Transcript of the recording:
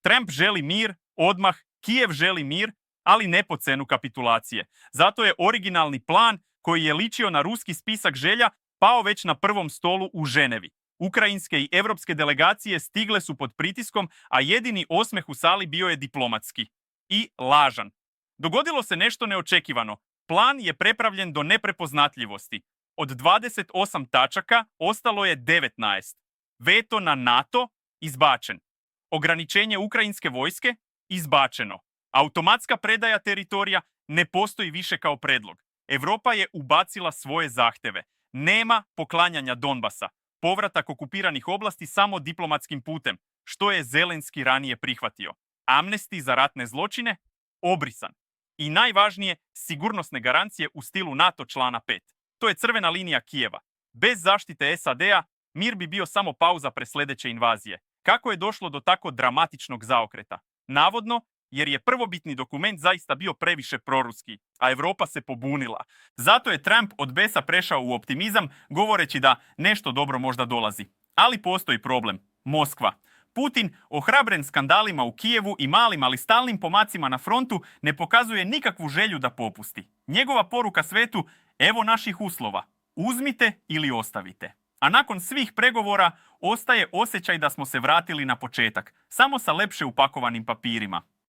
Trump želi mir, odmah, Kijev želi mir, ali ne po cenu kapitulacije. Zato je originalni plan, koji je ličio na ruski spisak želja, pao već na prvom stolu u Ženevi. Ukrajinske i europske delegacije stigle su pod pritiskom, a jedini osmeh u sali bio je diplomatski. I lažan. Dogodilo se nešto neočekivano. Plan je prepravljen do neprepoznatljivosti. Od 28 tačaka ostalo je 19. Veto na NATO izbačen. Ograničenje ukrajinske vojske izbačeno. Automatska predaja teritorija ne postoji više kao predlog. Europa je ubacila svoje zahteve. Nema poklanjanja Donbasa. Povratak okupiranih oblasti samo diplomatskim putem, što je Zelenski ranije prihvatio. Amnesti za ratne zločine obrisan. I najvažnije, sigurnosne garancije u stilu NATO člana 5. To je crvena linija Kijeva. Bez zaštite SAD-a mir bi bio samo pauza pre sljedeće invazije. Kako je došlo do tako dramatičnog zaokreta? Navodno, jer je prvobitni dokument zaista bio previše proruski, a Europa se pobunila. Zato je Trump od besa prešao u optimizam, govoreći da nešto dobro možda dolazi. Ali postoji problem. Moskva. Putin, ohrabren skandalima u Kijevu i malim, ali stalnim pomacima na frontu, ne pokazuje nikakvu želju da popusti. Njegova poruka svetu, evo naših uslova. Uzmite ili ostavite. A nakon svih pregovora ostaje osjećaj da smo se vratili na početak, samo sa lepše upakovanim papirima.